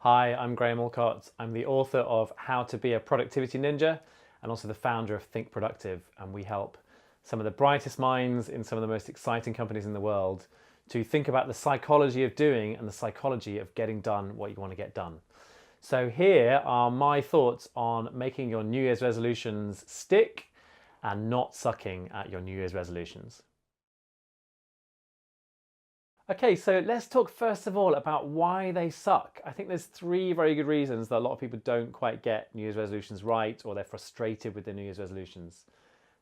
Hi, I'm Graham Allcott. I'm the author of How to Be a Productivity Ninja and also the founder of Think Productive. And we help some of the brightest minds in some of the most exciting companies in the world to think about the psychology of doing and the psychology of getting done what you want to get done. So here are my thoughts on making your New Year's resolutions stick and not sucking at your New Year's resolutions. Okay, so let's talk first of all about why they suck. I think there's three very good reasons that a lot of people don't quite get New Year's resolutions right, or they're frustrated with their New Year's resolutions.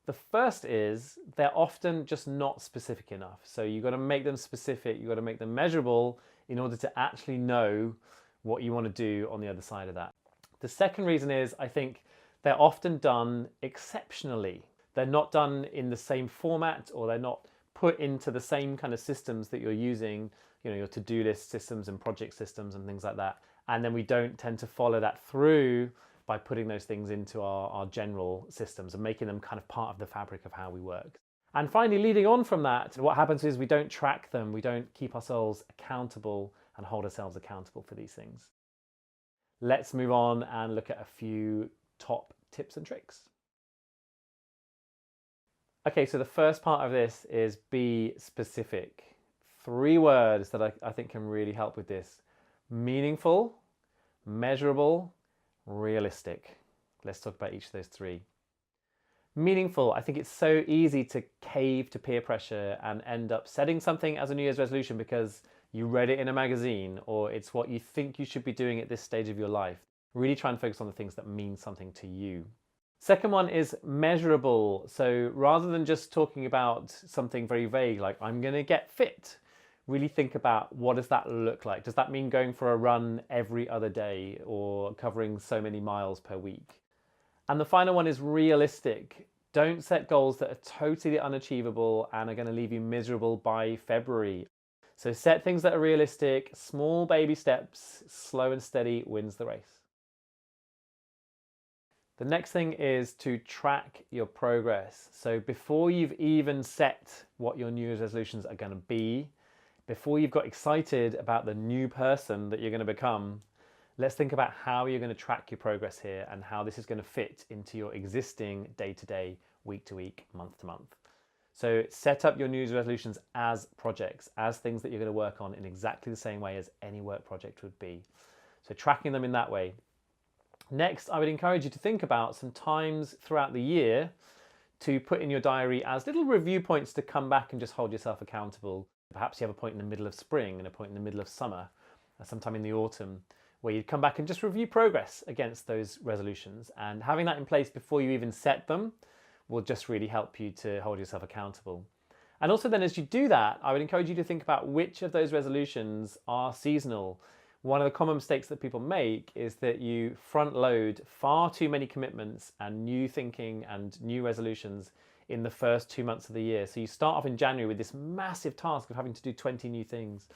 The first is they're often just not specific enough. So you've got to make them specific, you've got to make them measurable in order to actually know what you want to do on the other side of that. The second reason is I think they're often done exceptionally. They're not done in the same format, or they're not put into the same kind of systems that you're using, your to-do list systems and project systems and things like that. And then we don't tend to follow that through by putting those things into our general systems and making them kind of part of the fabric of how we work. And finally, leading on from that, what happens is we don't track them, we don't keep ourselves accountable and hold ourselves accountable for these things. Let's move on and look at a few top tips and tricks. Okay, so the first part of this is be specific. 3 words that I think can really help with this: meaningful, measurable, realistic. Let's talk about each of those 3. Meaningful, I think it's so easy to cave to peer pressure and end up setting something as a New Year's resolution because you read it in a magazine or it's what you think you should be doing at this stage of your life. Really try and focus on the things that mean something to you. Second one is measurable. So rather than just talking about something very vague like I'm going to get fit, really think about what does that look like? Does that mean going for a run every other day or covering so many miles per week? And the final one is realistic. Don't set goals that are totally unachievable and are going to leave you miserable by February. So set things that are realistic, small baby steps, slow and steady wins the race. The next thing is to track your progress. So before you've even set what your New Year's resolutions are going to be, before you've got excited about the new person that you're going to become, let's think about how you're going to track your progress here and how this is going to fit into your existing day-to-day, week-to-week, month-to-month. So set up your New Year's resolutions as projects, as things that you're going to work on in exactly the same way as any work project would be. So tracking them in that way. Next, I would encourage you to think about some times throughout the year to put in your diary as little review points to come back and just hold yourself accountable. Perhaps you have a point in the middle of spring and a point in the middle of summer, sometime in the autumn, where you come back and just review progress against those resolutions. And having that in place before you even set them will just really help you to hold yourself accountable. And also then as you do that, I would encourage you to think about which of those resolutions are seasonal. One of the common mistakes that people make is that you front load far too many commitments and new thinking and new resolutions in the first 2 months of the year. So you start off in January with this massive task of having to do 20 new things.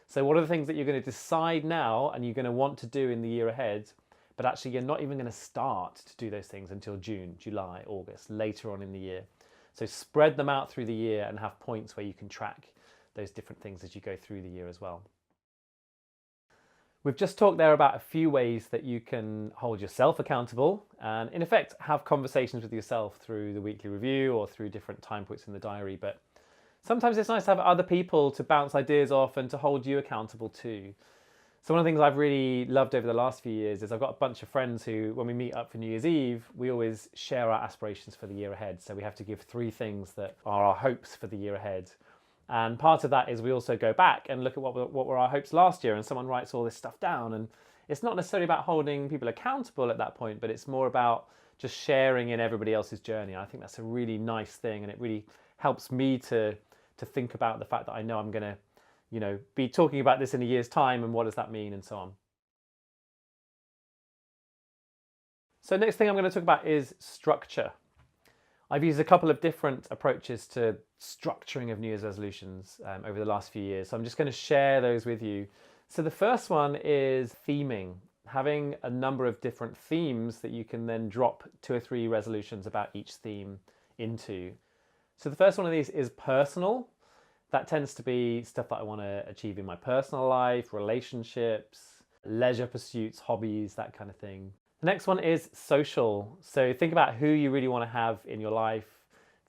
So what are the things that you're going to decide now and you're going to want to do in the year ahead, but actually you're not even going to start to do those things until June, July, August, later on in the year. So spread them out through the year and have points where you can track those different things as you go through the year as well. We've just talked there about a few ways that you can hold yourself accountable and in effect have conversations with yourself through the weekly review or through different time points in the diary. But sometimes it's nice to have other people to bounce ideas off and to hold you accountable too. So one of the things I've really loved over the last few years is I've got a bunch of friends who, when we meet up for New Year's Eve, we always share our aspirations for the year ahead. So we have to give 3 things that are our hopes for the year ahead. And part of that is we also go back and look at what were our hopes last year, and someone writes all this stuff down. And it's not necessarily about holding people accountable at that point, but it's more about just sharing in everybody else's journey. I think that's a really nice thing, and it really helps me to think about the fact that I know I'm going to, be talking about this in a year's time, and what does that mean, and so on. So next thing I'm going to talk about is structure. I've used a couple of different approaches to structuring of New Year's resolutions over the last few years. So I'm just going to share those with you. So the first one is theming, having a number of different themes that you can then drop 2 or 3 resolutions about each theme into. So the first one of these is personal. That tends to be stuff that I want to achieve in my personal life, relationships, leisure pursuits, hobbies, that kind of thing. The next one is social. So think about who you really want to have in your life.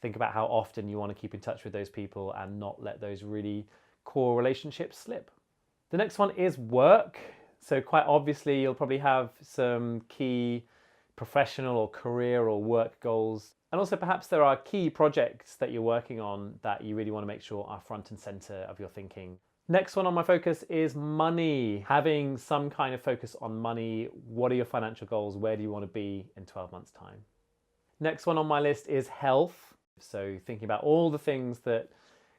Think about how often you want to keep in touch with those people and not let those really core relationships slip. The next one is work. So quite obviously, you'll probably have some key professional or career or work goals. And also perhaps there are key projects that you're working on that you really want to make sure are front and center of your thinking. Next one on my focus is money. Having some kind of focus on money. What are your financial goals? Where do you want to be in 12 months' time? Next one on my list is health. So thinking about all the things that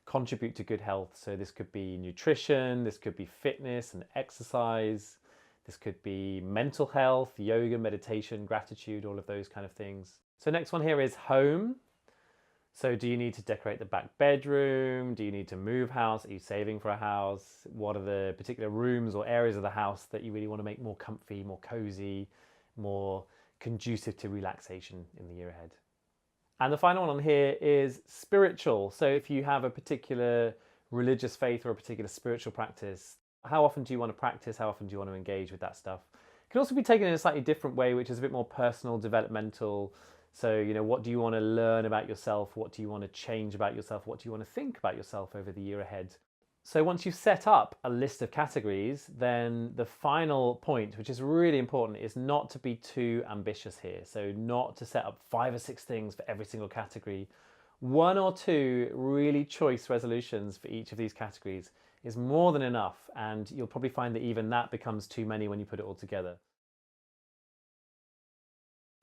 contribute to good health. So this could be nutrition, this could be fitness and exercise, this could be mental health, yoga, meditation, gratitude, all of those kind of things. So next one here is home. So do you need to decorate the back bedroom? Do you need to move house? Are you saving for a house? What are the particular rooms or areas of the house that you really want to make more comfy, more cozy, more conducive to relaxation in the year ahead? And the final one on here is spiritual. So if you have a particular religious faith or a particular spiritual practice, how often do you want to practice? How often do you want to engage with that stuff? It can also be taken in a slightly different way, which is a bit more personal, developmental. So, what do you want to learn about yourself? What do you want to change about yourself? What do you want to think about yourself over the year ahead? So once you've set up a list of categories, then the final point, which is really important, is not to be too ambitious here. So not to set up 5 or 6 things for every single category. 1 or 2 really choice resolutions for each of these categories is more than enough, and you'll probably find that even that becomes too many when you put it all together.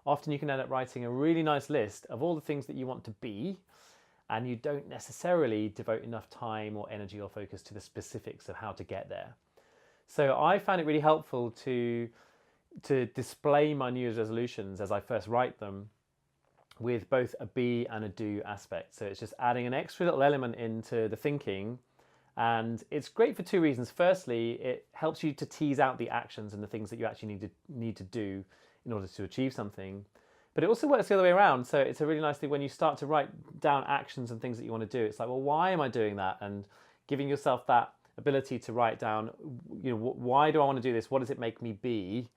Often you can end up writing a really nice list of all the things that you want to be, and you don't necessarily devote enough time or energy or focus to the specifics of how to get there. So I found it really helpful to display my New Year's resolutions as I first write them with both a be and a do aspect. So it's just adding an extra little element into the thinking, and it's great for 2 reasons. Firstly, it helps you to tease out the actions and the things that you actually need to do in order to achieve something. But it also works the other way around. So it's a really nice thing when you start to write down actions and things that you want to do. It's like, well, why am I doing that? And giving yourself that ability to write down, why do I want to do this? What does it make me be?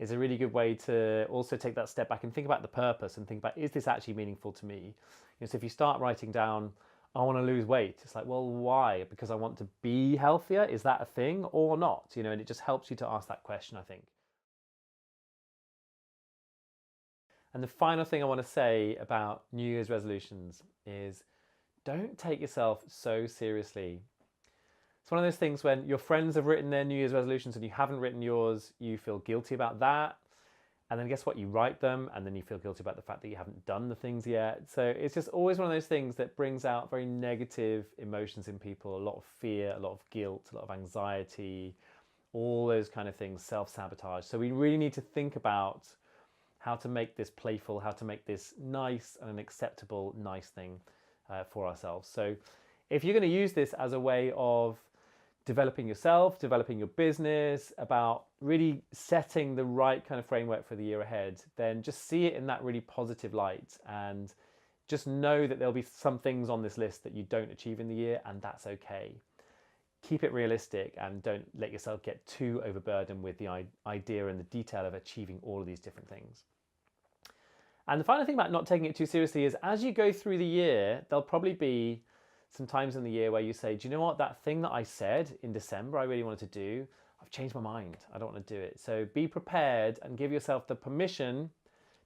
Is a really good way to also take that step back and think about the purpose and think about, is this actually meaningful to me? So if you start writing down, I want to lose weight, it's like, well, why? Because I want to be healthier? Is that a thing or not? And it just helps you to ask that question, I think. And the final thing I want to say about New Year's resolutions is don't take yourself so seriously. It's one of those things when your friends have written their New Year's resolutions and you haven't written yours, you feel guilty about that. And then guess what? You write them and then you feel guilty about the fact that you haven't done the things yet. So it's just always one of those things that brings out very negative emotions in people, a lot of fear, a lot of guilt, a lot of anxiety, all those kind of things, self-sabotage. So we really need to think about how to make this playful, how to make this nice and an acceptable, nice thing for ourselves. So if you're going to use this as a way of developing yourself, developing your business, about really setting the right kind of framework for the year ahead, then just see it in that really positive light and just know that there'll be some things on this list that you don't achieve in the year, and that's okay. Keep it realistic and don't let yourself get too overburdened with the idea and the detail of achieving all of these different things. And the final thing about not taking it too seriously is as you go through the year, there'll probably be some times in the year where you say, do you know what, that thing that I said in December I really wanted to do, I've changed my mind, I don't want to do it. So be prepared and give yourself the permission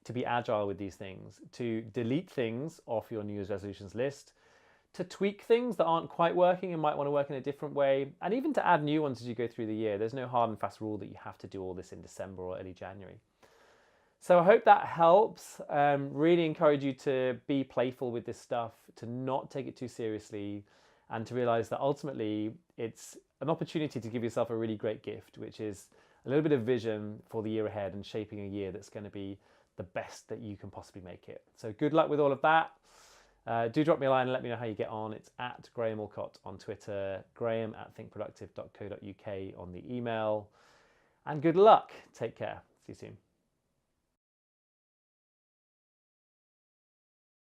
to be agile with these things, to delete things off your New Year's resolutions list, to tweak things that aren't quite working and might want to work in a different way, and even to add new ones as you go through the year. There's no hard and fast rule that you have to do all this in December or early January. So I hope that helps. Really encourage you to be playful with this stuff, to not take it too seriously, and to realize that ultimately it's an opportunity to give yourself a really great gift, which is a little bit of vision for the year ahead and shaping a year that's going to be the best that you can possibly make it. So good luck with all of that. Do drop me a line and let me know how you get on. It's at Graham Allcott on Twitter, graham@thinkproductive.co.uk on the email. And good luck. Take care. See you soon.